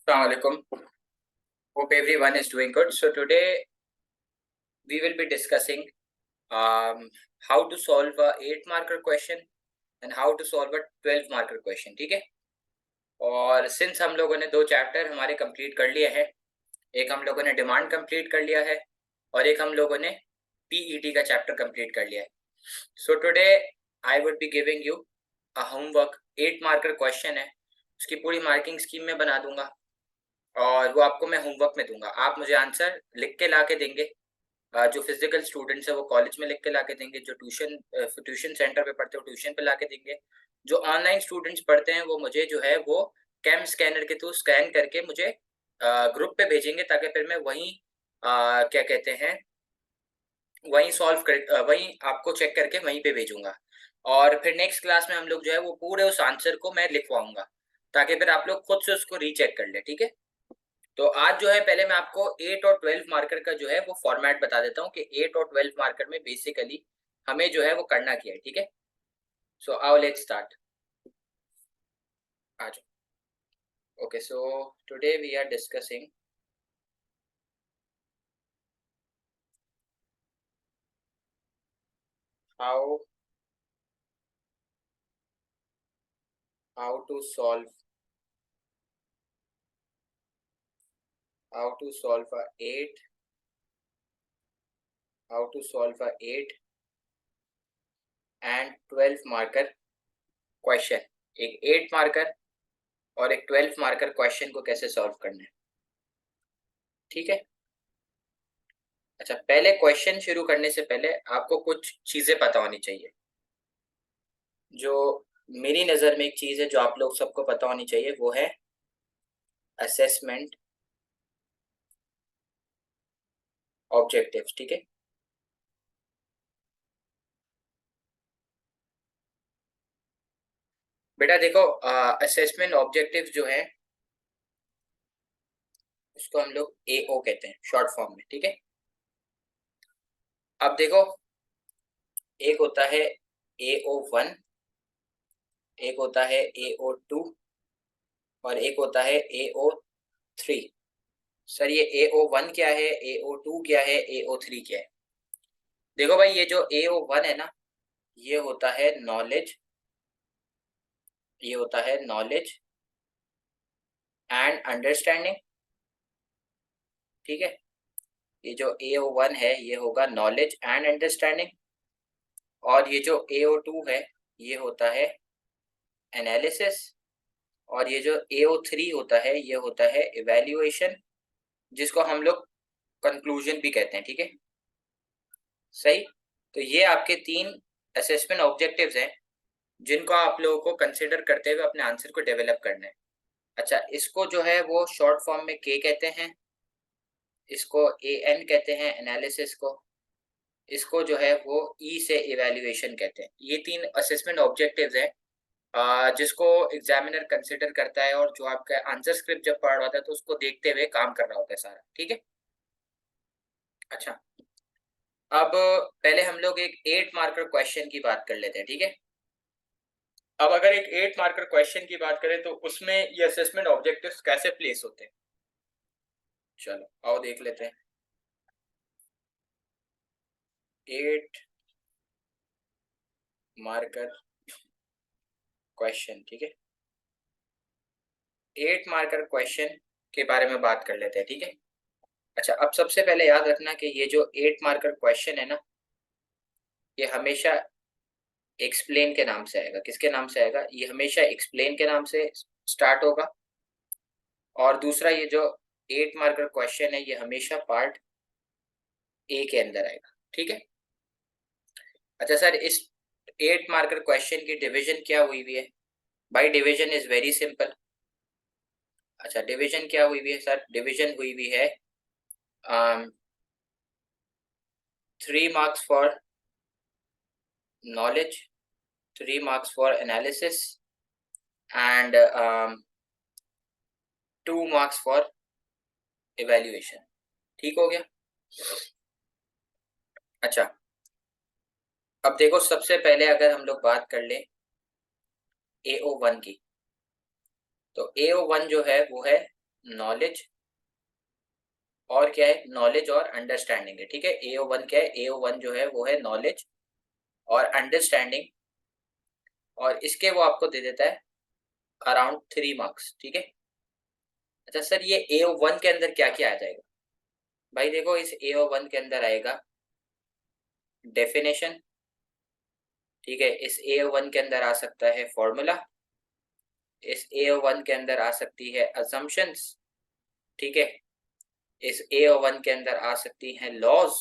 Assalamualaikum. Hope everyone is doing good. So today we will be discussing how to solve a 8 marker question and how to solve a 12 marker question. ठीक है। और since हम लोगों ने 2 chapter हमारे complete कर लिए हैं, एक हम लोगों ने डिमांड कंप्लीट कर लिया है और एक हम लोगों ने पीईटी का चैप्टर कंप्लीट कर लिया है। So today I would be giving you a homework. 8 marker question है, उसकी पूरी मार्किंग स्कीम में बना दूंगा और वो आपको मैं होमवर्क में दूंगा। आप मुझे आंसर लिख के ला के देंगे। जो फिजिकल स्टूडेंट्स है वो कॉलेज में लिख के ला के देंगे, जो ट्यूशन सेंटर पे पढ़ते हो ट्यूशन पे ला के देंगे, जो ऑनलाइन स्टूडेंट्स पढ़ते हैं वो मुझे जो है वो कैम स्कैनर के थ्रू स्कैन करके मुझे ग्रुप पे भेजेंगे, ताकि फिर मैं वहीं क्या कहते हैं वहीं सॉल्व कर वहीं आपको चेक करके वहीं पे भेजूंगा। और फिर नेक्स्ट क्लास में हम लोग जो है वो पूरे उस आंसर को मैं लिखवाऊंगा, ताकि फिर आप लोग खुद से उसको रीचेक कर ले। ठीक है। तो आज जो है पहले मैं आपको 8 और 12 मार्कर का जो है वो फॉर्मेट बता देता हूँ कि 8 और 12 मार्कर में बेसिकली हमें जो है वो करना क्या है। ठीक है। सो आओ लेट्स स्टार्ट। आ जाओ। Okay, so today we are discussing how how to solve how to solve a 8 how to solve a 8 and 12 marker question. एक 8 मार्कर और एक 12 मार्कर क्वेश्चन को कैसे सॉल्व करना है। ठीक है। अच्छा, पहले क्वेश्चन शुरू करने से पहले आपको कुछ चीजें पता होनी चाहिए। जो मेरी नजर में एक चीज है जो आप लोग सबको पता होनी चाहिए, वो है असेसमेंट ऑब्जेक्टिव्स। ठीक है। बेटा देखो, असेसमेंट ऑब्जेक्टिव्स जो है उसको हम लोग एओ कहते हैं शॉर्ट फॉर्म में। ठीक है। अब देखो, एक होता है AO1, एक होता है AO2 और एक होता है AO3। सर ये AO1 क्या है, AO2 क्या है, AO3 क्या है? देखो भाई, ये जो AO1 है ना, ये होता है नॉलेज, ये होता है नॉलेज एंड अंडरस्टैंडिंग। ठीक है। ये जो AO1 है ये होगा नॉलेज एंड अंडरस्टैंडिंग, और ये जो AO2 है ये होता है एनालिसिस, और ये जो AO3 होता है ये होता है इवैल्यूएशन, जिसको हम लोग कंक्लूजन भी कहते हैं। ठीक है। सही। तो ये आपके 3 असेसमेंट ऑब्जेक्टिव्स हैं जिनको आप लोगों को कंसिडर करते हुए अपने आंसर को डेवलप करना है। अच्छा, इसको जो है वो शॉर्ट फॉर्म में के कहते हैं, इसको AN कहते हैं एनालिसिस को, इसको जो है वो ई से इवैल्यूएशन कहते हैं। ये 3 असेसमेंट ऑब्जेक्टिव्स हैं जिसको एग्जामिनर कंसिडर करता है, और जो आपका आंसर स्क्रिप्ट जब पढ़ रहा होता है तो उसको देखते हुए काम कर रहा होता है सारा। ठीक है। अच्छा, अब पहले हम लोग एक 8 मार्कर क्वेश्चन की बात कर लेते हैं। ठीक है। अब अगर एक 8 मार्कर क्वेश्चन की बात करें तो उसमें ये असेसमेंट ऑब्जेक्टिव्स कैसे प्लेस होते हैं, चलो आओ देख लेते हैं। 8 मार्कर क्वेश्चन। ठीक है। 8 मार्कर क्वेश्चन के बारे में बात कर लेते हैं। ठीक है। अच्छा, अब सबसे पहले याद रखना कि ये जो 8 मार्कर क्वेश्चन है ना, ये हमेशा एक्सप्लेन के नाम से आएगा। किसके नाम से आएगा? ये हमेशा एक्सप्लेन के नाम से स्टार्ट होगा। और दूसरा, ये जो 8 मार्कर क्वेश्चन है ये हमेशा पार्ट ए के अंदर आएगा। ठीक है। अच्छा सर, इस 8 मार्कर क्वेश्चन की डिवीजन क्या हुई हुई है? भाई डिवीजन इज वेरी सिंपल। अच्छा, डिवीजन क्या हुई हुई है सर? डिवीजन हुई हुई है 3 marks for knowledge, 3 marks for analysis and 2 marks for evaluation. ठीक हो गया। अच्छा, अब देखो सबसे पहले अगर हम लोग बात कर लें AO1 की, तो AO1 जो है वो है नॉलेज और क्या है, नॉलेज और अंडरस्टैंडिंग है, ठीक है। AO1 क्या है, AO1 जो है वो है नॉलेज और अंडरस्टैंडिंग, और इसके वो आपको दे देता है अराउंड 3 मार्क्स, ठीक है। अच्छा सर, ये AO1 के अंदर क्या क्या आ जाएगा? भाई देखो, इस AO1 के अंदर आएगा डेफिनेशन, ठीक है। इस AO1 के अंदर आ सकता है फॉर्मूला, इस AO1 के अंदर आ सकती है असम्पशंस, ठीक है। इस AO1 के अंदर आ सकती हैं लॉज,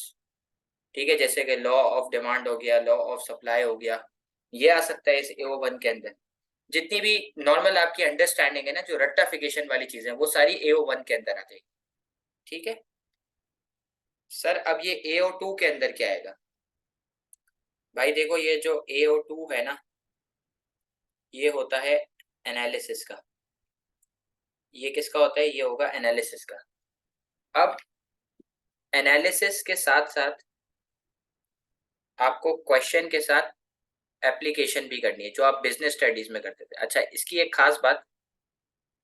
ठीक है, जैसे कि लॉ ऑफ डिमांड हो गया, लॉ ऑफ सप्लाई हो गया, ये आ सकता है इस AO1 के अंदर। जितनी भी नॉर्मल आपकी अंडरस्टैंडिंग है ना, जो रट्टाफिकेशन वाली चीजें, वो सारी AO1 के अंदर आ जाएगी, ठीक है। सर अब ये AO2 के अंदर क्या आएगा? भाई देखो, ये जो AO2 है ना, ये होता है एनालिसिस का। ये किसका होता है? ये होगा एनालिसिस का। अब एनालिसिस के साथ साथ आपको क्वेश्चन के साथ एप्लीकेशन भी करनी है, जो आप बिजनेस स्टडीज में करते थे। अच्छा, इसकी एक खास बात,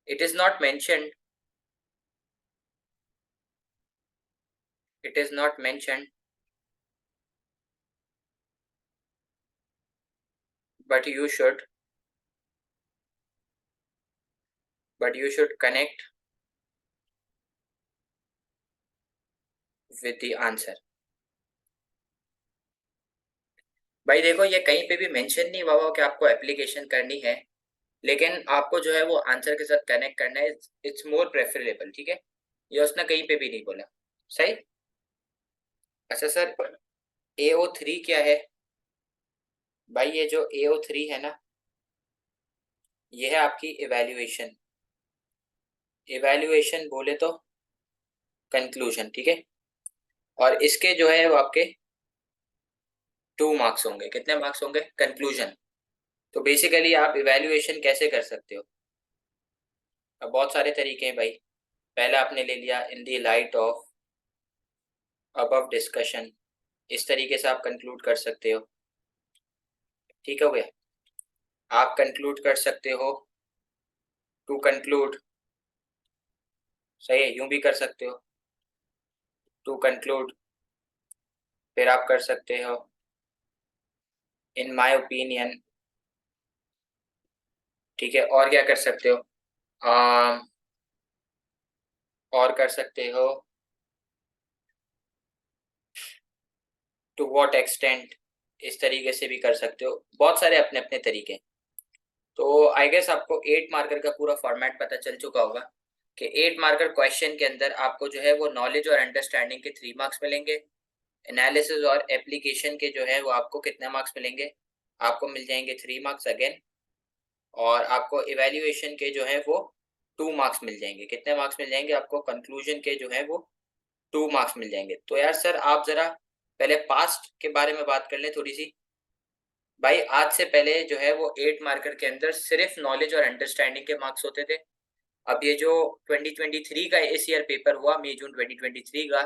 it is not mentioned, it is not mentioned but you should, but you should connect with the answer. भाई देखो, ये कहीं पे भी मेंशन नहीं हुआ कि आपको एप्लीकेशन करनी है, लेकिन आपको जो है वो आंसर के साथ कनेक्ट करना है, इट्स मोर प्रेफरेबल, ठीक है। ये उसने कहीं पे भी नहीं बोला, सही। अच्छा सर, AO3 क्या है? भाई ये जो AO3 है ना, ये है आपकी इवैल्यूएशन। इवैल्यूएशन बोले तो कंक्लूजन, ठीक है। और इसके जो है वो आपके 2 मार्क्स होंगे। कितने मार्क्स होंगे? कंक्लूजन। तो बेसिकली आप इवैल्यूएशन कैसे कर सकते हो? अब बहुत सारे तरीके हैं भाई। पहला आपने ले लिया in the light of above discussion, इस तरीके से आप कंक्लूड कर सकते हो, ठीक हो गया। आप कंक्लूड कर सकते हो टू कंक्लूड, सही है, यूं भी कर सकते हो टू कंक्लूड। फिर आप कर सकते हो इन माय ओपिनियन, ठीक है। और क्या कर सकते हो? और कर सकते हो टू व्हाट एक्सटेंट, इस तरीके से भी कर सकते हो। बहुत सारे अपने अपने तरीके। तो आई गेस आपको 8 मार्कर का पूरा फॉर्मेट पता चल चुका होगा कि 8 मार्कर क्वेश्चन के अंदर आपको जो है वो नॉलेज और अंडरस्टैंडिंग के 3 मार्क्स मिलेंगे। एनालिसिस और एप्लीकेशन के जो है वो आपको कितने मार्क्स मिलेंगे? आपको मिल जाएंगे 3 मार्क्स अगेन। और आपको इवेल्युएशन के जो है वो 2 मार्क्स मिल जाएंगे। कितने मार्क्स मिल जाएंगे आपको? कंक्लूजन के जो है वो 2 मार्क्स मिल जाएंगे। तो यार सर, आप जरा पहले पास्ट के बारे में बात कर लें थोड़ी सी। भाई आज से पहले जो है वो 8 मार्कर के अंदर सिर्फ नॉलेज और अंडरस्टैंडिंग के मार्क्स होते थे। अब ये जो 2023 का इस ईयर पेपर हुआ, मई जून 2023 का,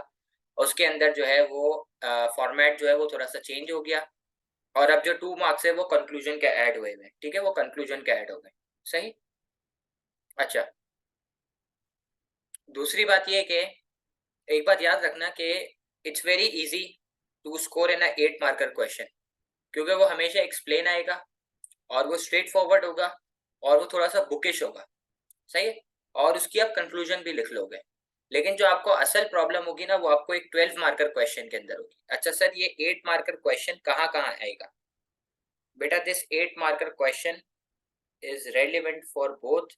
उसके अंदर जो है वो फॉर्मेट जो है वो थोड़ा सा चेंज हो गया। और अब जो 2 मार्क्स है वो कंक्लूजन के ऐड हुए हैं, ठीक है, वो कंक्लूजन के ऐड हो गए, सही। अच्छा, दूसरी बात ये है कि एक बात याद रखना कि it's very easy to score in 8 marker question, क्योंकि वो हमेशा एक्सप्लेन आएगा और वो स्ट्रेट फॉरवर्ड होगा और वो थोड़ा सा बुकिश होगा, सही है। और उसकी आप कंक्लूजन भी लिख लोगे। लेकिन जो आपको असल प्रॉब्लम होगी ना, वो आपको एक 12 मार्कर क्वेश्चन के अंदर होगी। अच्छा सर, ये 8 मार्कर क्वेश्चन कहाँ कहाँ आएगा? बेटा, this 8 marker question is relevant for both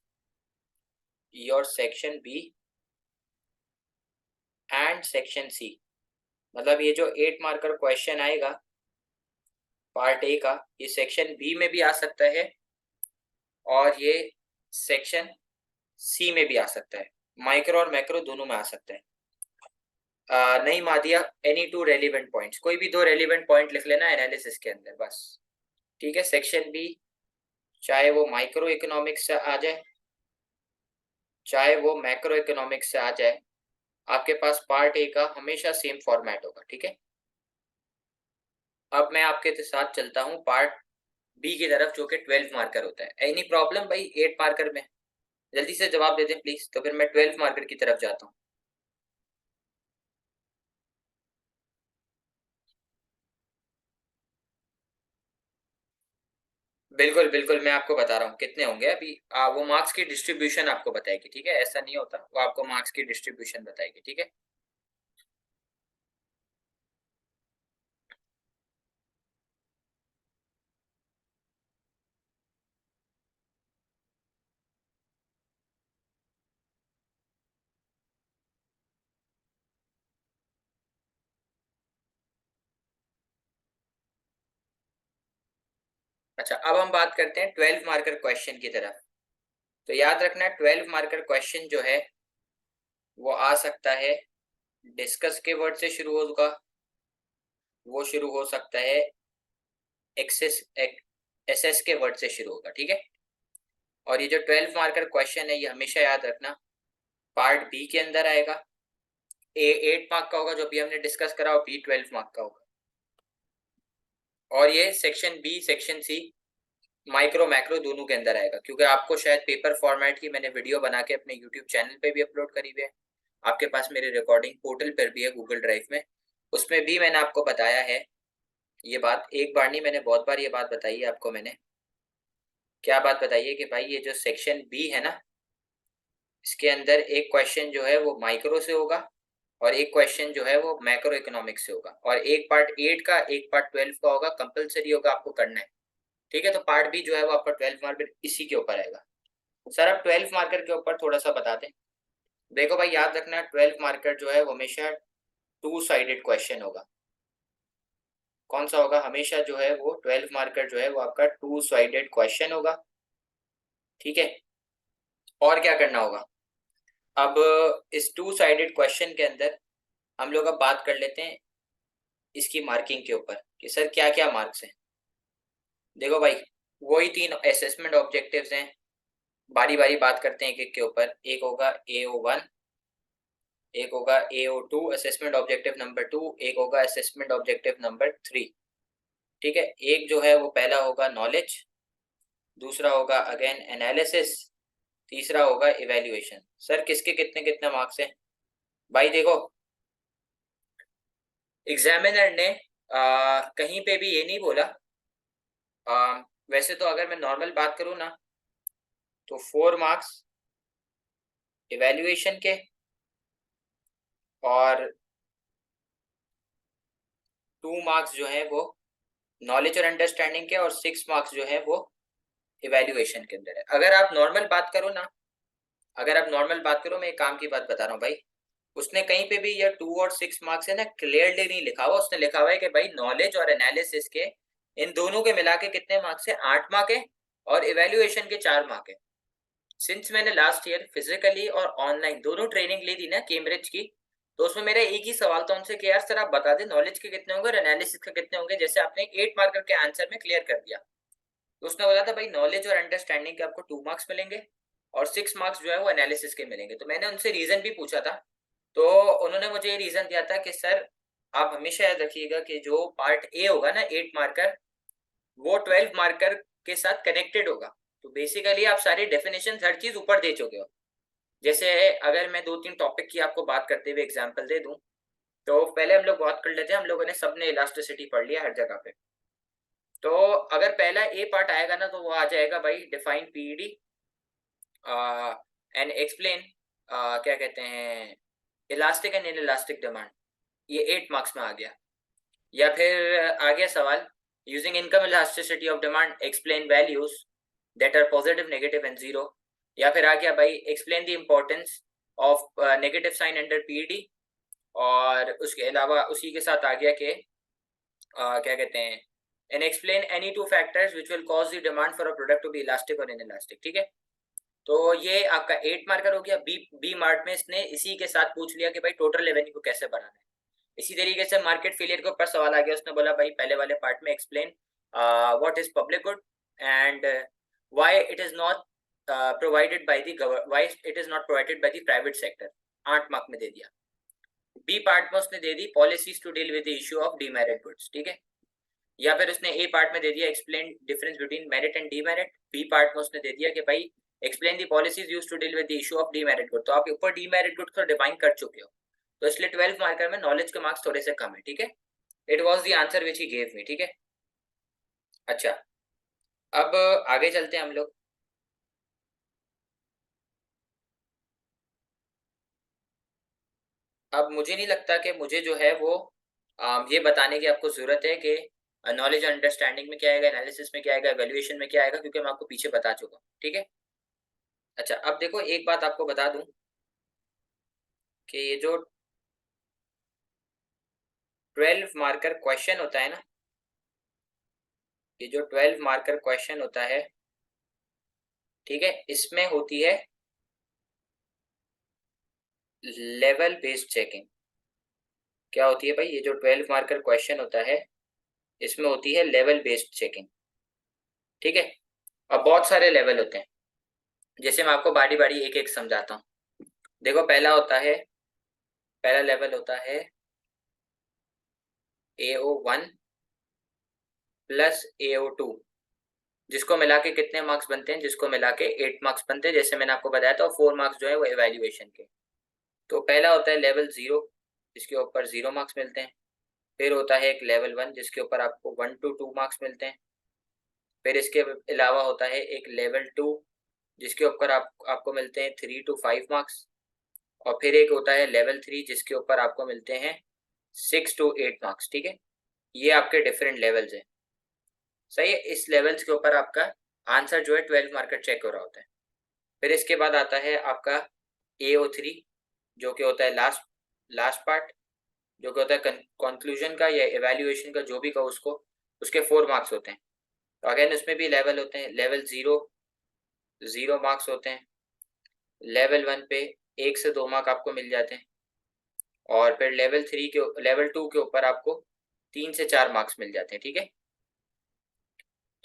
your section B and section C. मतलब ये जो 8 मार्कर क्वेश्चन आएगा पार्ट ए का, ये सेक्शन बी में भी आ सकता है और ये सेक्शन सी में भी आ सकता है। माइक्रो और मैक्रो दोनों में आ सकता है। नहीं मादिया, एनी टू रेलिवेंट पॉइंट्स, कोई भी 2 रेलिवेंट पॉइंट लिख लेना एनालिसिस के अंदर, बस, ठीक है। सेक्शन बी चाहे वो माइक्रो इकोनॉमिक्स से आ जाए, चाहे वो मैक्रो इकोनॉमिक्स से आ जाए, आपके पास पार्ट ए का हमेशा सेम फॉर्मेट होगा, ठीक है। अब मैं आपके साथ चलता हूँ पार्ट बी की तरफ, जो कि 12 मार्कर होता है। एनी प्रॉब्लम भाई 8 मार्कर में? जल्दी से जवाब दे दें प्लीज, तो फिर मैं 12 मार्कर की तरफ जाता हूँ। बिल्कुल बिल्कुल, मैं आपको बता रहा हूँ कितने होंगे अभी। वो मार्क्स की डिस्ट्रीब्यूशन आपको बताएगी, ठीक है, ऐसा नहीं होता, वो आपको मार्क्स की डिस्ट्रीब्यूशन बताएगी, ठीक है। अच्छा, अब हम बात करते हैं 12 मार्कर क्वेश्चन की तरफ। तो याद रखना, 12 मार्कर क्वेश्चन जो है वो आ सकता है डिस्कस के वर्ड से शुरू होगा, वो शुरू हो सकता है एक्सेस एसएस के वर्ड से शुरू होगा, ठीक है। और ये जो 12 मार्कर क्वेश्चन है ये हमेशा याद रखना पार्ट बी के अंदर आएगा। ए 8 मार्क का होगा जो भी हमने डिस्कस करा, और बी 12 मार्क का होगा। और ये section B section C micro macro दोनों के अंदर आएगा, क्योंकि आपको शायद पेपर फॉर्मेट की मैंने वीडियो बना के अपने यूट्यूब चैनल पे भी अपलोड करी हुई है, आपके पास मेरी रिकॉर्डिंग पोर्टल पर भी है गूगल ड्राइव में, उसमें भी मैंने आपको बताया है ये बात। एक बार नहीं, मैंने बहुत बार ये बात बताई है आपको। मैंने क्या बात बताई है कि भाई ये जो सेक्शन बी है ना, इसके अंदर एक क्वेश्चन जो है वो माइक्रो से होगा, और एक क्वेश्चन जो है वो मैक्रो इकोनॉमिक्स से होगा, और एक पार्ट 8 का एक पार्ट 12 का होगा, कंपलसरी होगा, आपको करना है, ठीक है। तो पार्ट बी जो है वो आपका 12 मार्कर इसी के ऊपर आएगा। सर अब 12 मार्कर के ऊपर थोड़ा सा बता दें। देखो भाई, याद रखना 12 मार्कर जो है वो हमेशा टू साइडेड क्वेश्चन होगा। कौन सा होगा? हमेशा जो है वो 12 मार्कर जो है वो आपका टू साइडेड क्वेश्चन होगा, ठीक है। और क्या करना होगा? अब इस टू साइडेड क्वेश्चन के अंदर हम लोग अब बात कर लेते हैं इसकी मार्किंग के ऊपर कि सर क्या क्या मार्क्स हैं। देखो भाई, वही तीन असेसमेंट ऑब्जेक्टिव्स हैं, बारी बारी बात करते हैं एक एक के ऊपर। एक होगा AO1, एक होगा AO2 असेसमेंट ऑब्जेक्टिव नंबर 2, एक होगा असेसमेंट ऑब्जेक्टिव नंबर 3, ठीक है। एक जो है वो पहला होगा नॉलेज, दूसरा होगा अगेन एनालिसिस, तीसरा होगा इवेल्युएशन। सर किसके कितने कितने मार्क्स हैं? भाई देखो, एग्जामिनर ने कहीं पे भी ये नहीं बोला। वैसे तो अगर मैं नॉर्मल बात करूँ ना, तो 4 मार्क्स इवेल्युएशन के, और 2 मार्क्स जो है वो नॉलेज और अंडरस्टैंडिंग के, और 6 मार्क्स जो है वो इवेल्युएशन के अंदर है। अगर आप नॉर्मल बात करो ना, अगर आप नॉर्मल बात करो, मैं एक काम की बात बता रहा हूँ भाई, उसने कहीं पे भी ये 2 और 6 मार्क्स है ना क्लियरली नहीं लिखा हुआ। उसने लिखा हुआ है कि भाई नॉलेज और एनालिसिस के इन दोनों के मिला के कितने मार्क्स है? 8 मार्क है, और इवेल्युएशन के 4 मार्क है। सिंस मैंने लास्ट ईयर फिजिकली और ऑनलाइन दोनों ट्रेनिंग ली थी ना कैम्ब्रिज की, तो उसमें मेरा एक ही सवाल था उनसे कि यार सर आप बता दें नॉलेज के कितने होंगे और एनालिसिस के कितने होंगे, जैसे आपने 8 मार्कर के आंसर में क्लियर कर दिया। तो उसने बोला था भाई नॉलेज और अंडरस्टैंडिंग के आपको 2 मार्क्स मिलेंगे, और 6 मार्क्स जो है वो एनालिसिस के मिलेंगे। तो मैंने उनसे रीजन भी पूछा था, तो उन्होंने मुझे ये रीजन दिया था कि सर आप हमेशा याद रखिएगा कि जो पार्ट ए होगा ना 8 मार्कर, वो 12 मार्कर के साथ कनेक्टेड होगा। तो बेसिकली आप सारी डेफिनेशन हर चीज ऊपर दे चुके हो। जैसे अगर मैं 2-3 टॉपिक की आपको बात करते हुए एग्जांपल दे दूं, तो पहले हम लोग बात कर लेते हैं, हम लोगों ने सबने इलास्टिसिटी पढ़ लिया हर जगह पे। तो अगर पहला ए पार्ट आएगा ना, तो वो आ जाएगा भाई डिफाइन पीईडी एंड एक्सप्लेन क्या कहते हैं इलास्टिक एंड इनइलास्टिक डिमांड। ये 8 मार्क्स में आ गया। या फिर आ गया सवाल using income elasticity of demand explain values that are positive negative and zero. या फिर आ गया भाई explain the importance of negative sign under PED. और उसके अलावा उसी के साथ आ गया कि क्या कहते हैं and explain any two factors which will cause the demand for a product to be elastic और इनइलास्टिक, ठीक है। तो ये आपका 8 मार्कर हो गया। बी मार्ट में इसने इसी के साथ पूछ लिया कि भाई टोटल रेवेन्यू को कैसे बढ़ाना है। इसी तरीके से मार्केट फेलियर के ऊपर सवाल आ गया, उसने बोला भाई पहले वाले पार्ट में explain what is public good and why it is not provided by the why it is not provided by the private sector. 8 mark में दे दिया। बी पार्ट में उसने दे दी policies to deal with the issue of demerit goods, ठीक है। या फिर उसने ए पार्ट में दे दिया explain difference between merit and demerit. B part में उसने दे दिया कि भाई explain the policies used to deal with the issue of demerit good. तो आप ऊपर डीमेरिट गुड को डिफाइन कर चुके हो, तो इसलिए 12 मार्कर में नॉलेज के मार्क्स थोड़े से कम है, ठीक है। It was the answer which he gave me, ठीक है। अच्छा, अब आगे चलते हैं हम लोग। अब मुझे नहीं लगता कि मुझे जो है वो ये बताने की आपको जरूरत है कि नॉलेज अंडरस्टैंडिंग में क्या आएगा, एनालिसिस में क्या आएगा, वैल्यूएशन में क्या आएगा, क्योंकि मैं आपको पीछे बता चुका हूँ, ठीक है। अच्छा, अब देखो एक बात आपको बता दूं कि ये जो 12 मार्कर क्वेश्चन होता है ना, ये जो 12 मार्कर क्वेश्चन होता है, ठीक है, इसमें होती है लेवल बेस्ड चेकिंग। क्या होती है भाई? ये जो 12 मार्कर क्वेश्चन होता है इसमें होती है लेवल बेस्ड चेकिंग, ठीक है। अब बहुत सारे लेवल होते हैं, जैसे मैं आपको बारी बारी एक एक समझाता हूँ। देखो, पहला लेवल होता है AO1 प्लस AO2, जिसको मिला के कितने मार्क्स बनते हैं? जिसको मिला के 8 मार्क्स बनते हैं, जैसे मैंने आपको बताया था। 4 मार्क्स जो है वो इवेल्युएशन के। तो पहला होता है लेवल 0, जिसके ऊपर 0 मार्क्स मिलते हैं। फिर होता है एक लेवल 1, जिसके ऊपर आपको 1 to 2 मार्क्स मिलते हैं। फिर इसके अलावा होता है एक लेवल 2, जिसके ऊपर आपको मिलते हैं 3 to 5 मार्क्स। और फिर एक होता है लेवल 3, जिसके ऊपर आपको मिलते हैं 6 to 8 मार्क्स, ठीक है। ये आपके डिफरेंट लेवल्स हैं, सही है। इस लेवल्स के ऊपर आपका आंसर जो है 12 मार्कर चेक हो रहा होता है। फिर इसके बाद आता है आपका AO3, जो कि होता है लास्ट लास्ट पार्ट, जो कि होता है कंक्लूजन का या इवैल्यूएशन का, जो भी कहो उसको। उसके 4 मार्क्स होते हैं। तो अगेन उसमें भी लेवल होते हैं। लेवल 0 0 मार्क्स होते हैं। लेवल 1 पे 1 से 2 मार्क आपको मिल जाते हैं। और फिर लेवल 2 के ऊपर आपको 3 से 4 मार्क्स मिल जाते हैं, ठीक है।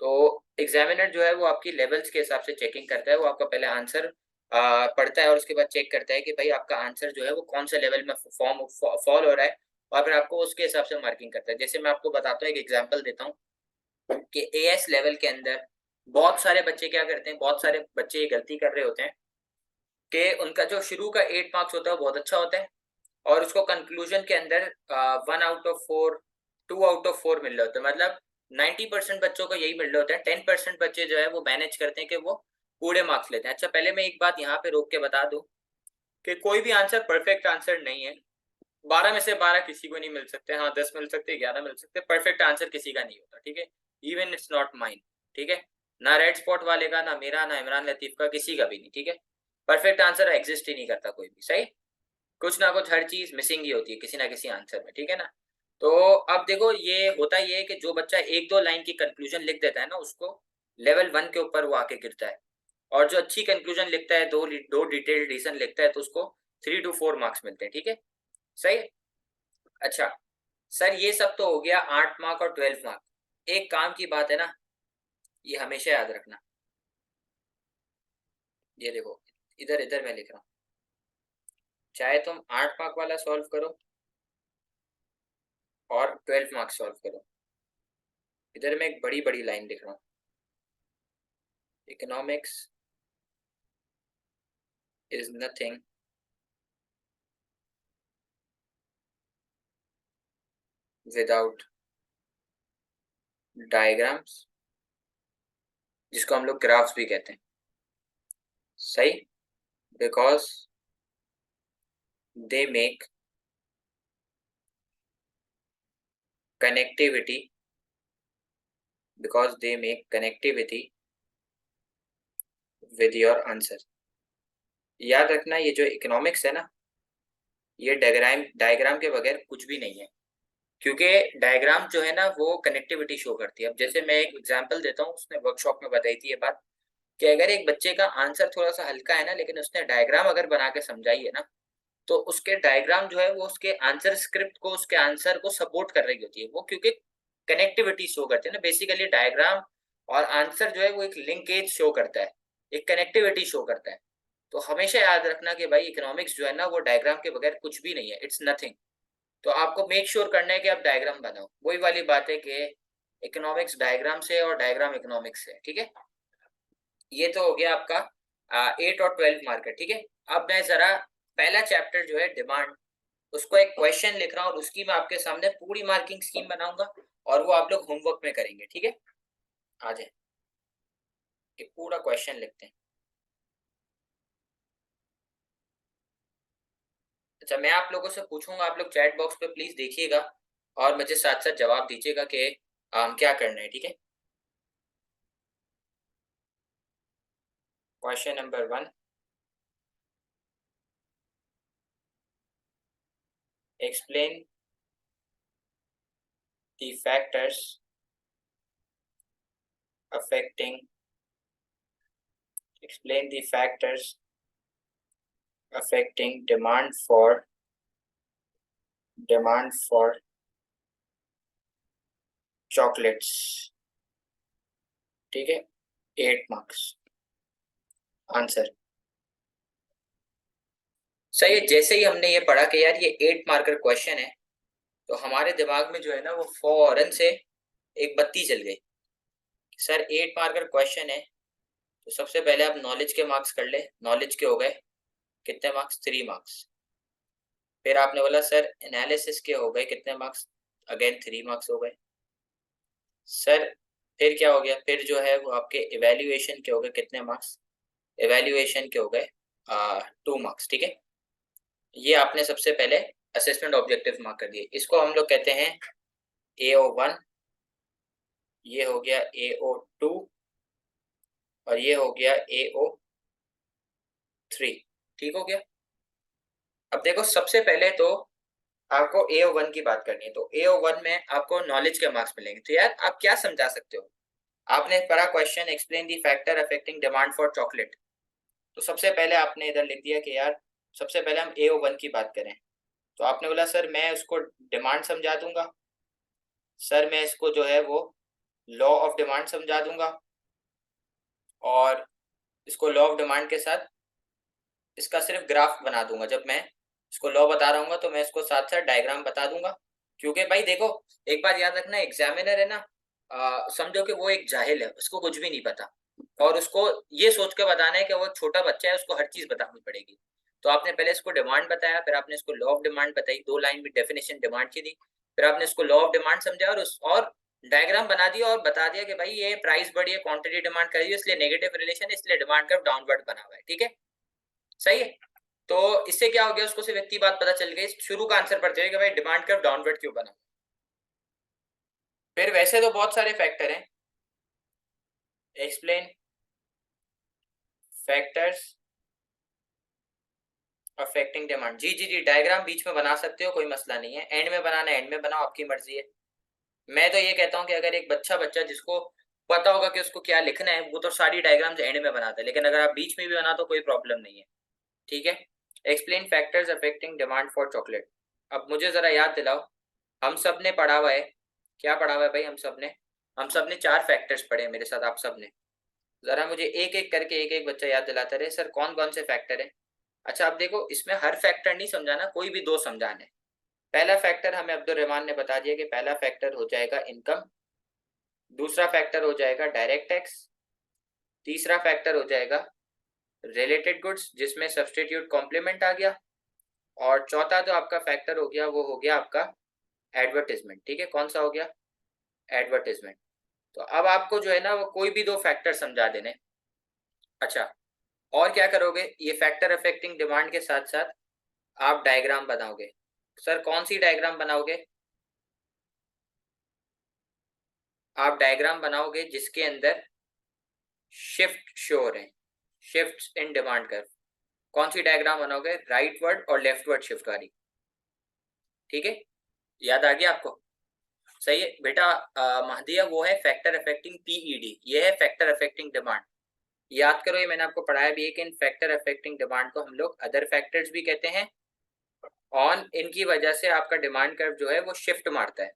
तो एग्जामिनर जो है वो आपकी लेवल्स के हिसाब से चेकिंग करता है। वो आपका पहले आंसर पढ़ता है और उसके बाद चेक करता है कि भाई आपका आंसर जो है वो कौन सा लेवल में फॉल हो रहा है, और फिर आपको उसके हिसाब से मार्किंग करता है। जैसे मैं आपको बताता हूँ, एक एग्जांपल देता हूँ कि AS लेवल के अंदर बहुत सारे बच्चे क्या करते हैं, बहुत सारे बच्चे ये गलती कर रहे होते हैं कि उनका जो शुरू का 8 मार्क्स होता है वो बहुत अच्छा होता है, और उसको कंक्लूजन के अंदर 1 out of 4, 2 out of 4 मिल रहे होते हैं। मतलब 90% बच्चों को यही मिल रहे होते हैं। 10% बच्चे जो है वो मैनेज करते हैं कि वो पूरे मार्क्स लेते हैं। अच्छा, पहले मैं एक बात यहाँ पे रोक के बता दूं कि कोई भी आंसर परफेक्ट आंसर नहीं है। 12 में से 12 किसी को नहीं मिल सकते, हाँ 10 मिल सकते, 11 मिल सकते, परफेक्ट आंसर किसी का नहीं होता, ठीक है। इवन इट्स नॉट माइन, ठीक है। ना रेड स्पॉट वाले का, ना मेरा, ना इमरान लतीफ का, किसी का भी नहीं, ठीक है। परफेक्ट आंसर एग्जिस्ट ही नहीं करता कोई भी, सही। कुछ ना कुछ हर चीज मिसिंग ही होती है किसी ना किसी आंसर में, ठीक है ना। तो अब देखो, ये होता ये है कि जो बच्चा 1-2 लाइन की कंक्लूजन लिख देता है ना, उसको लेवल 1 के ऊपर वो आके गिरता है। और जो अच्छी कंक्लूजन लिखता है, दो डिटेल्ड रीजन लिखता है, तो उसको 3 to 4 मार्क्स मिलते हैं, ठीक है, सही है। अच्छा सर, ये सब तो हो गया 8 मार्क और 12 मार्क। एक काम की बात है ना, ये हमेशा याद रखना। ये देखो, इधर इधर मैं लिख रहा हूँ, चाहे तुम 8 मार्क वाला सॉल्व करो और 12 मार्क्स सॉल्व करो, इधर मैं एक बड़ी बड़ी लाइन लिख रहा हूँ। Economics is nothing without diagrams, जिसको हम लोग ग्राफ्स भी कहते हैं, सही। Because they make connectivity because they make connectivity with your answer. याद रखना, ये जो इकोनॉमिक्स है ना, ये डायग्राम के बगैर कुछ भी नहीं है। क्योंकि डायग्राम जो है ना वो कनेक्टिविटी शो करती है। अब जैसे मैं एक एग्जांपल देता हूँ, उसने वर्कशॉप में बताई थी ये बात, कि अगर एक बच्चे का आंसर थोड़ा सा हल्का है ना, लेकिन उसने डायग्राम अगर बना के समझाई है ना, तो उसके डायग्राम जो है वो उसके आंसर स्क्रिप्ट को, उसके आंसर को सपोर्ट कर रही होती है वो, क्योंकि कनेक्टिविटी शो करते हैं ना। बेसिकली डायग्राम और आंसर जो है वो एक लिंकेज शो करता है, एक कनेक्टिविटी शो करता है। तो हमेशा याद रखना कि भाई इकोनॉमिक्स जो है ना वो डायग्राम के बगैर कुछ भी नहीं है, इट्स नथिंग। तो आपको मेक श्योर करना है कि आप डायग्राम बनाओ। वही वाली बात है कि इकोनॉमिक्स डायग्राम से और डायग्राम इकोनॉमिक्स से, ठीक है। ये तो हो गया आपका 8 और 12 मार्कर, ठीक है। अब मैं जरा पहला चैप्टर जो है डिमांड, उसको एक क्वेश्चन लिख रहा हूँ और उसकी मैं आपके सामने पूरी मार्किंग स्कीम बनाऊंगा और वो आप लोग होमवर्क में करेंगे, ठीक है। आ जाए, एक पूरा क्वेश्चन लिखते हैं। अच्छा, मैं आप लोगों से पूछूंगा, आप लोग चैट बॉक्स पे प्लीज देखिएगा और मुझे साथ साथ जवाब दीजिएगा कि क्या करना है, ठीक है। Question number 1, explain the factors affecting explain the factors affecting demand for chocolates, ठीक है। 8 मार्क्स। आंसर सही है। जैसे ही हमने ये पढ़ा कि यार ये 8 मार्कर क्वेश्चन है, तो हमारे दिमाग में जो है ना वो फौरन से एक बत्ती जल गई। सर 8 मार्कर क्वेश्चन है, तो सबसे पहले आप नॉलेज के मार्क्स कर ले। नॉलेज के हो गए कितने मार्क्स? 3 मार्क्स। फिर आपने बोला सर एनालिसिस के हो गए कितने मार्क्स? अगेन 3 मार्क्स हो गए। सर फिर क्या हो गया? फिर जो है वो आपके इवेल्युएशन के हो गए कितने मार्क्स? इवेल्युएशन के हो गए 2 मार्क्स, ठीक है। ये आपने सबसे पहले असेसमेंट ऑब्जेक्टिव मार्क कर दिए। इसको हम लोग कहते हैं AO1, ये हो गया AO2 और ये हो गया AO3, ठीक हो गया। अब देखो सबसे पहले तो आपको AO1 की बात करनी है, तो AO1 में आपको नॉलेज के मार्क्स मिलेंगे। तो यार आप क्या समझा सकते हो? आपने पढ़ा question explain the factor affecting demand for chocolate, तो सबसे पहले आपने इधर लिख दिया कि यार सबसे पहले हम AO1 की बात करें। तो आपने बोला सर मैं उसको डिमांड समझा दूंगा, सर मैं इसको जो है वो लॉ ऑफ डिमांड समझा दूंगा, और इसको लॉ ऑफ डिमांड के साथ इसका सिर्फ ग्राफ बना दूंगा। जब मैं इसको लॉ बता रहा हूँ तो मैं इसको साथ साथ डायग्राम बता दूंगा। क्योंकि भाई देखो एक बात याद रखना, एग्जामिनर है ना, समझो कि वो एक जाहिल है, उसको कुछ भी नहीं पता और उसको ये सोच के बताना है कि वो छोटा बच्चा है, उसको हर चीज बतानी पड़ेगी। तो आपने पहले इसको डिमांड बताया, फिर आपने इसको लॉ ऑफ डिमांड बताई, 2 लाइन में डेफिनेशन डिमांड की दी, फिर आपने इसको लॉ ऑफ डिमांड समझा और डायग्राम बना दिया और बता दिया कि भाई ये प्राइस बढ़ी है, क्वांटिटी डिमांड करी है, इसलिए नेगेटिव रिलेशन है, इसलिए डिमांड कर्व डाउनवर्ड बना हुआ है, ठीक है। सही है। तो इससे क्या हो गया, उसको सिर्फ इतनी बात पता चल गई, शुरू का आंसर पढ़ते हुए कि भाई डिमांड कर्व डाउनवर्ड क्यों बना। फिर वैसे तो बहुत सारे फैक्टर हैं। एक्सप्लेन फैक्टर्स अफेक्टिंग डिमांड, जी जी जी, डायग्राम बीच में बना सकते हो, कोई मसला नहीं है। एंड में बनाना एंड में बनाओ, आपकी मर्जी है। मैं तो ये कहता हूँ कि अगर एक बच्चा बच्चा जिसको पता होगा कि उसको क्या लिखना है, वो तो सारी डायग्राम्स एंड में बनाता है, लेकिन अगर आप बीच में भी बना तो कोई प्रॉब्लम नहीं है, ठीक है। Explain factors affecting demand for chocolate. अब मुझे जरा याद दिलाओ, हम सब ने पढ़ा हुआ है, क्या पढ़ा हुआ है भाई? हम सब ने 4 फैक्टर्स पढ़े मेरे साथ, आप सब ने। जरा मुझे एक एक करके एक एक बच्चा याद दिलाता रहे, सर कौन कौन से फैक्टर है। अच्छा अब देखो इसमें हर फैक्टर नहीं समझाना, कोई भी 2 समझाने। पहला फैक्टर हमें अब्दुल रहमान ने बता दिया कि पहला फैक्टर हो जाएगा इनकम, दूसरा फैक्टर हो जाएगा डायरेक्ट टैक्स, तीसरा फैक्टर हो जाएगा रिलेटेड गुड्स जिसमें सब्सटीट्यूट कॉम्प्लीमेंट आ गया, और चौथा जो आपका फैक्टर हो गया वो हो गया आपका एडवर्टीजमेंट, ठीक है। कौन सा हो गया? एडवर्टीजमेंट। तो अब आपको जो है ना वो कोई भी 2 फैक्टर समझा देने। अच्छा, और क्या करोगे, ये फैक्टर अफेक्टिंग डिमांड के साथ साथ आप डायग्राम बनाओगे। सर कौन सी डायग्राम बनाओगे? आप डायग्राम बनाओगे जिसके अंदर शिफ्ट शो हो रहे हैं, शिफ्ट्स इन डिमांड कर्व। कौन सी डायग्राम बनाओगे? राइट वर्ड और लेफ्ट वर्ड शिफ्ट वाली, ठीक है। याद आ गया आपको? सही है बेटा। महदिया वो है फैक्टर अफेक्टिंग PED, ये है फैक्टर अफेक्टिंग डिमांड। याद करो ये मैंने आपको पढ़ाया भी है कि इन फैक्टर अफेक्टिंग डिमांड को हम लोग अदर फैक्टर्स भी कहते हैं, ऑन इनकी वजह से आपका डिमांड कर्व जो है वो शिफ्ट मारता है।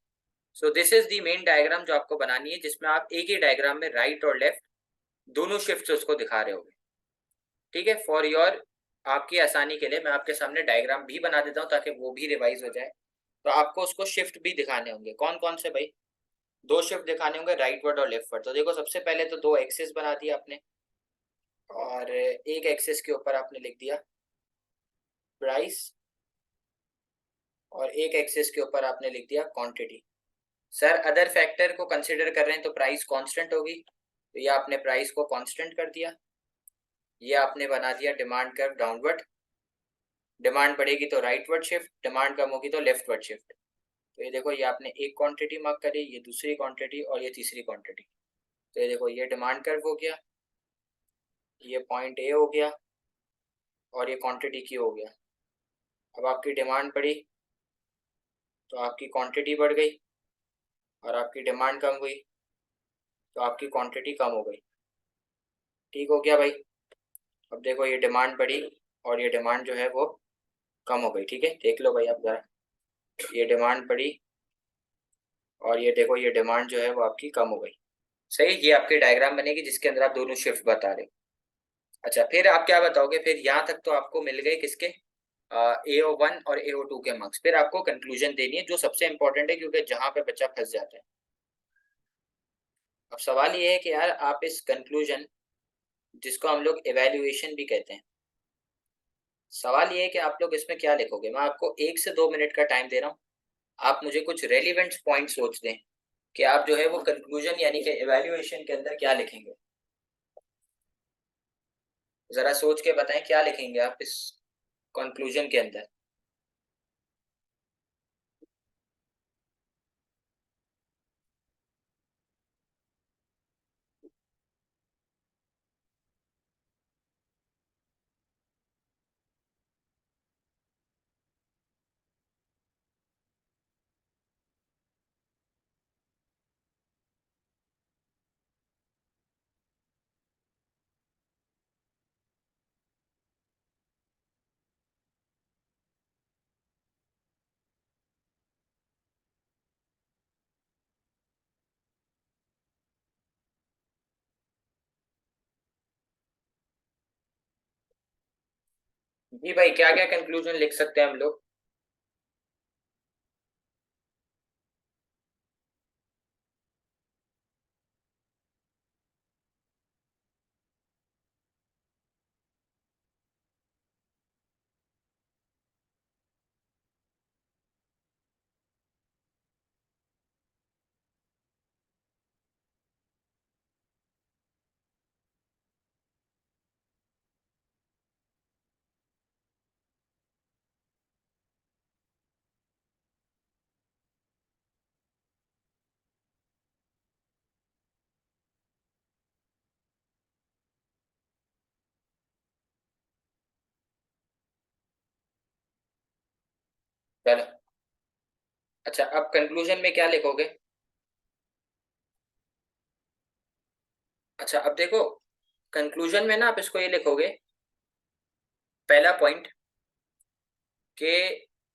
So this is the main diagram जो आपको बनानी है, जिसमें आप एक ही डायग्राम में राइट और लेफ्ट दोनों शिफ्ट उसको दिखा रहे होगे, ठीक है। फॉर योर आपकी आसानी के लिए मैं आपके सामने डायग्राम भी बना देता हूँ ताकि वो भी रिवाइज हो जाए। तो आपको उसको शिफ्ट भी दिखाने होंगे, कौन कौन से भाई? 2 शिफ्ट दिखाने होंगे, राइट वर्ड और लेफ्ट वर्ड। तो देखो सबसे पहले तो 2 एक्सिस बना दिया आपने, और एक एक्सेस के ऊपर आपने लिख दिया प्राइस, और एक एक्सेस के ऊपर आपने लिख दिया क्वांटिटी। सर अदर फैक्टर को कंसिडर कर रहे हैं तो प्राइस कांस्टेंट होगी, तो ये आपने प्राइस को कांस्टेंट कर दिया। ये आपने बना दिया डिमांड कर्व डाउनवर्ड, डिमांड बढ़ेगी तो राइटवर्ड शिफ्ट, डिमांड कम होगी तो लेफ्टवर्ड शिफ्ट। तो ये देखो, ये आपने एक क्वांटिटी मार्क करी, ये दूसरी क्वांटिटी और ये तीसरी क्वांटिटी। तो ये देखो, ये डिमांड कर्व हो गया, ये पॉइंट ए हो गया, और ये क्वांटिटी क्यू हो गया। अब आपकी डिमांड बढ़ी तो आपकी क्वांटिटी बढ़ गई, और आपकी डिमांड कम हुई तो आपकी क्वांटिटी कम हो गई। ठीक हो गया भाई। अब देखो, ये डिमांड बढ़ी और ये डिमांड जो है वो कम हो गई। ठीक है, देख लो भाई आप जरा, ये डिमांड बढ़ी और ये देखो, ये डिमांड जो है वो आपकी कम हो गई। सही, ये आपकी डायग्राम बनेगी जिसके अंदर आप दोनों शिफ्ट बता रहे हो। अच्छा, फिर आप क्या बताओगे? फिर यहाँ तक तो आपको मिल गए किसके, AO1 और AO2 के मार्क्स। फिर आपको कंक्लूजन देनी है जो सबसे इंपॉर्टेंट है, क्योंकि जहां पे बच्चा फंस जाता है। अब सवाल ये है कि यार आप इस कंक्लूजन, जिसको हम लोग एवेल्युएशन भी कहते हैं, सवाल ये है कि आप लोग इसमें क्या लिखोगे। मैं आपको 1 से 2 मिनट का टाइम दे रहा हूँ, आप मुझे कुछ रेलिवेंट पॉइंट सोच दें कि आप जो है वो कंक्लूजन यानी कि एवेल्युएशन के अंदर क्या लिखेंगे। जरा सोच के बताएं क्या लिखेंगे आप इस कंक्लूजन के अंदर। जी भाई, क्या क्या कंक्लूजन लिख सकते हैं हम लोग? चलो, अच्छा अब कंक्लूजन में क्या लिखोगे? अच्छा अब देखो, कंक्लूजन में ना आप इसको ये लिखोगे, पहला पॉइंट, कि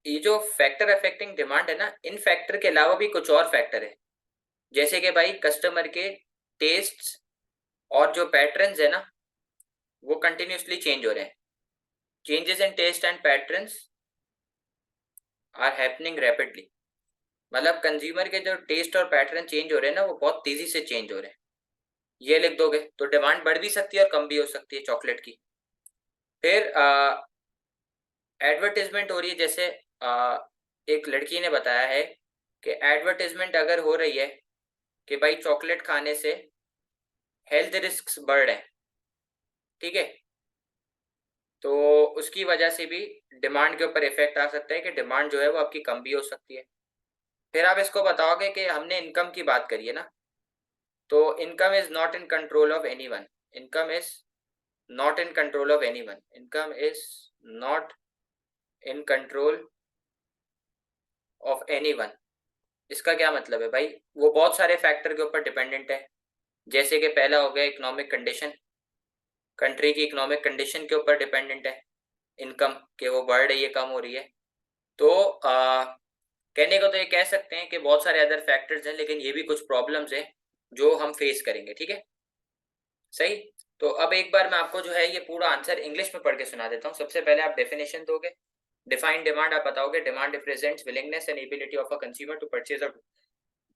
ये जो फैक्टर अफेक्टिंग डिमांड है ना, इन फैक्टर के अलावा भी कुछ और फैक्टर है। जैसे कि भाई कस्टमर के टेस्ट्स और जो पैटर्न्स है ना, वो कंटिन्यूसली चेंज हो रहे हैं। Changes in taste and patterns are happening rapidly. मतलब कंज्यूमर के जो टेस्ट और पैटर्न चेंज हो रहे हैं ना, वो बहुत तेजी से चेंज हो रहे हैं। ये लिख दोगे तो डिमांड बढ़ भी सकती है और कम भी हो सकती है चॉकलेट की। फिर एडवर्टीजमेंट हो रही है, जैसे एक लड़की ने बताया है कि एडवर्टीजमेंट अगर हो रही है कि भाई चॉकलेट खाने से हेल्थ रिस्क बढ़ रहे हैं, ठीक है, तो उसकी वजह से भी डिमांड के ऊपर इफेक्ट आ सकता है, कि डिमांड जो है वो आपकी कम भी हो सकती है। फिर आप इसको बताओगे कि हमने इनकम की बात करी है ना, तो income is not in control of any one. Income is not in control of any one. Income is not in control of any one. इसका क्या मतलब है भाई? वो बहुत सारे फैक्टर के ऊपर डिपेंडेंट है। जैसे कि पहला हो गया इकोनॉमिक कंडीशन, कंट्री की इकोनॉमिक कंडीशन के ऊपर डिपेंडेंट है इनकम, के वो बढ़ रही है कम हो रही है। तो कहने को तो ये कह सकते हैं कि बहुत सारे अदर फैक्टर्स हैं, लेकिन ये भी कुछ प्रॉब्लम्स हैं जो हम फेस करेंगे। ठीक है, सही। तो अब एक बार मैं आपको जो है ये पूरा आंसर इंग्लिश में पढ़ के सुना देता हूँ। सबसे पहले आप डेफिनेशन दोगे। डिफाइन डिमांड आप बताओगे, demand represents willingness and ability of a consumer to purchase a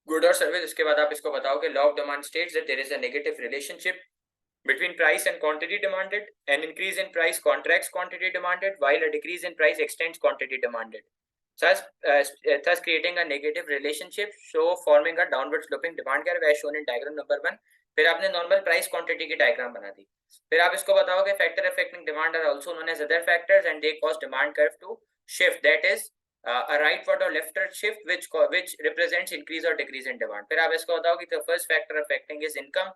good और सर्विस। इसके बाद आप इसको बताओगे, law of demand states that there is a negative relationship between price and quantity demanded. An increase in price contracts quantity demanded, while a decrease in price extends quantity demanded, thus creating a negative relationship, so forming a downward sloping demand curve as shown in diagram number 1. फिर आपने normal price quantity की diagram बना दी. फिर आप इसको बताओगे factor affecting demand are also known as other factors and they cause demand curve to shift, that is a rightward or leftward shift which represents increase or decrease in demand. फिर आप इसको बताओगे the first factor affecting is income,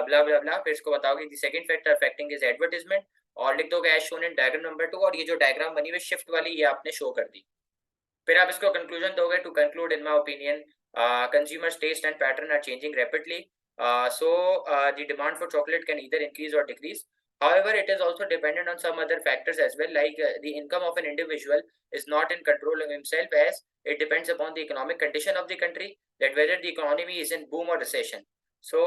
blah blah blah. फिर इसको बताओगे the second factor affecting is advertisement और लिख दोगे as shown in diagram number 2. और ये जो डायग्राम बनी हुई शिफ्ट वाली ये आपने शो कर दी. फिर आप इसको कंक्लूजन दोगे. To conclude, in my opinion, consumers taste and pattern are changing rapidly, so the demand for chocolate can either increase or decrease. However, it is also dependent on some other factors as well, like the income of an individual is not in control of himself, as it depends upon the economic condition of the country, that whether the economy is in boom or recession. So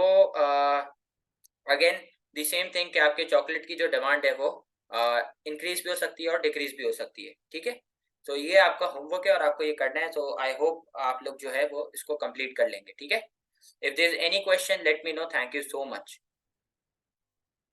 again the same thing कि आपके chocolate की जो demand है वो increase भी हो सकती है और डिक्रीज भी हो सकती है. ठीक है, तो ये आपका होमवर्क है और आपको ये करना है. तो आई होप आप लोग जो है वो इसको कंप्लीट कर लेंगे. ठीक है, if there is any question let me know. Thank you so much.